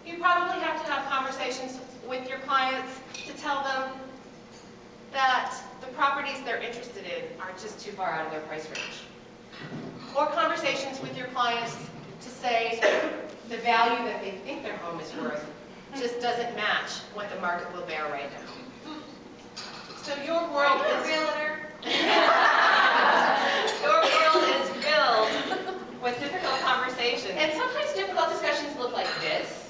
You probably have to have conversations with your clients to tell them that the properties they're interested in are just too far out of their price range. Or conversations with your clients to say the value that they think their home is worth just doesn't match what the market will bear right now. So your world is realtor. Your world is filled with difficult conversations. And sometimes difficult discussions look like this.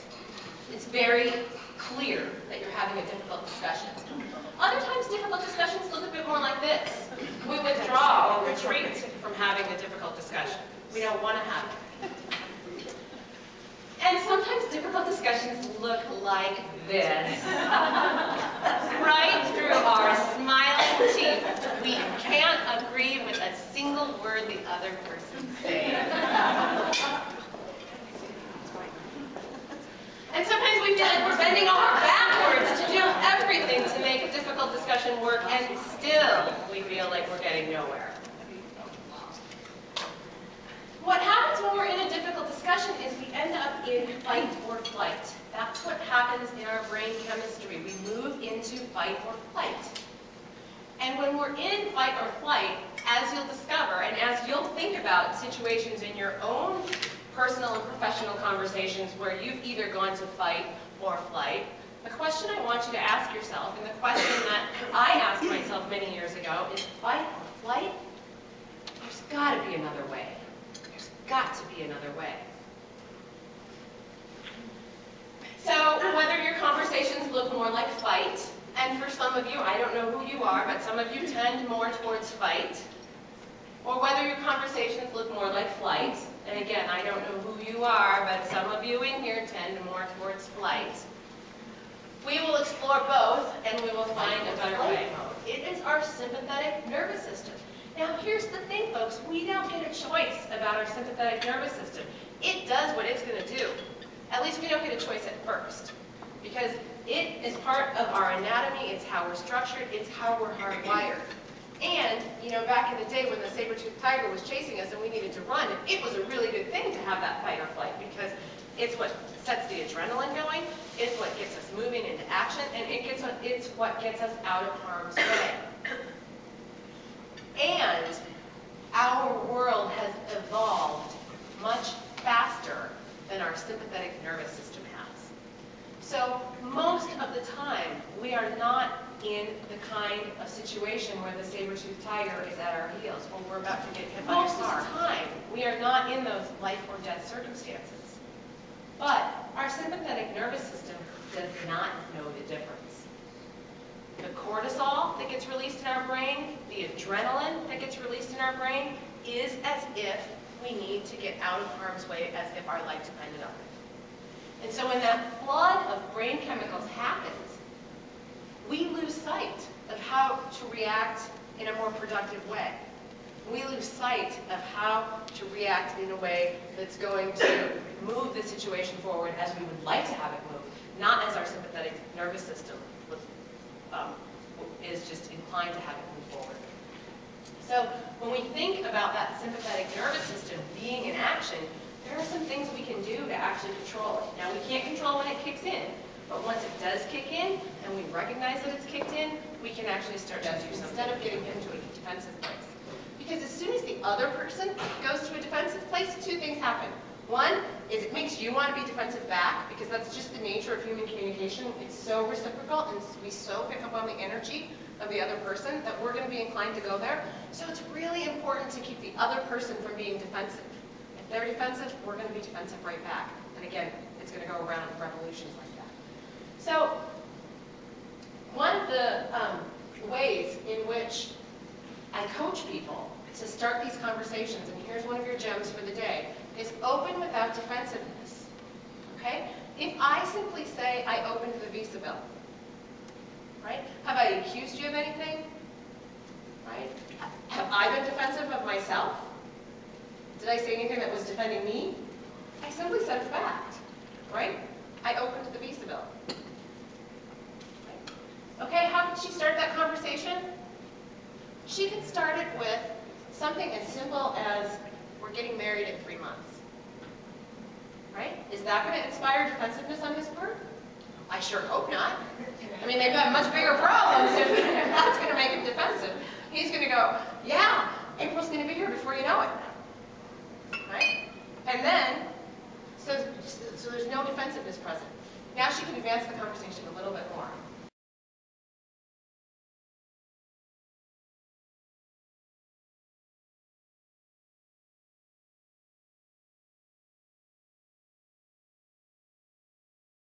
It's very clear that you're having a difficult discussion. Other times difficult discussions look a bit more like this. We withdraw or retreat from having a difficult discussion. We don't want to have it. And sometimes difficult discussions look like this. Right through our smiling teeth, we can't agree with a single word the other person's saying. And sometimes we feel like we're bending over backwards to do everything to make a difficult discussion work, and still we feel like we're getting nowhere. What happens when we're in a difficult discussion is we end up in fight or flight. That's what happens in our brain chemistry. We move into fight or flight. And when we're in fight or flight, as you'll discover, and as you'll think about situations in your own personal and professional conversations where you've either gone to fight or flight, the question I want you to ask yourself, and the question that I asked myself many years ago, is fight or flight? There's got to be another way. There's got to be another way. So whether your conversations look more like fight, and for some of you, I don't know who you are, but some of you tend more towards fight, or whether your conversations look more like flight, and again, I don't know who you are, but some of you in here tend more towards flight. We will explore both, and we will find a better way. It is our sympathetic nervous system. Now, here's the thing, folks. We don't get a choice about our sympathetic nervous system. It does what it's going to do. At least we don't get a choice at first, because it is part of our anatomy. It's how we're structured. It's how we're hardwired. And, you know, back in the day when the saber-toothed tiger was chasing us and we needed to run, it was a really good thing to have that fight or flight, because it's what sets the adrenaline going, it's what gets us moving into action, and it's what gets us out of harm's way. And our world has evolved much faster than our sympathetic nervous system has. So most of the time, we are not in the kind of situation where the saber-toothed tiger is at our heels, or we're about to get hit by a car. Most of the time, we are not in those life or death circumstances. But our sympathetic nervous system does not know the difference. The cortisol that gets released in our brain, the adrenaline that gets released in our brain, is as if we need to get out of harm's way, as if our life depended on it. And so when that flood of brain chemicals happens, we lose sight of how to react in a more productive way. We lose sight of how to react in a way that's going to move the situation forward as we would like to have it move, not as our sympathetic nervous system is just inclined to have it move forward. So when we think about that sympathetic nervous system being in action, there are some things we can do to actually control it. Now, we can't control when it kicks in, but once it does kick in, and we recognize that it's kicked in, we can actually start to do something instead of getting into a defensive place. Because as soon as the other person goes to a defensive place, two things happen. One is it makes you want to be defensive back, because that's just the nature of human communication. It's so reciprocal, and we so pick up on the energy of the other person that we're going to be inclined to go there. So it's really important to keep the other person from being defensive. If they're defensive, we're going to be defensive right back. And again, it's going to go around in revolutions like that. So one of the ways in which I coach people to start these conversations, and here's one of your gems for the day, is open without defensiveness. Okay? If I simply say I opened the Visa bill, right? Have I accused you of anything? Right? Have I been defensive of myself? Did I say anything that was defending me? I simply said a fact, right? I opened the Visa bill. Right? Okay, how could she start that conversation? She could start it with something as simple as, we're getting married in 3 months. right? Is that going to inspire defensiveness on his part? I sure hope not. I mean, they've got much bigger problems if that's going to make him defensive. He's going to go, yeah, April's going to be here before you know it, right? And then, so there's no defensiveness present. Now she can advance the conversation a little bit more.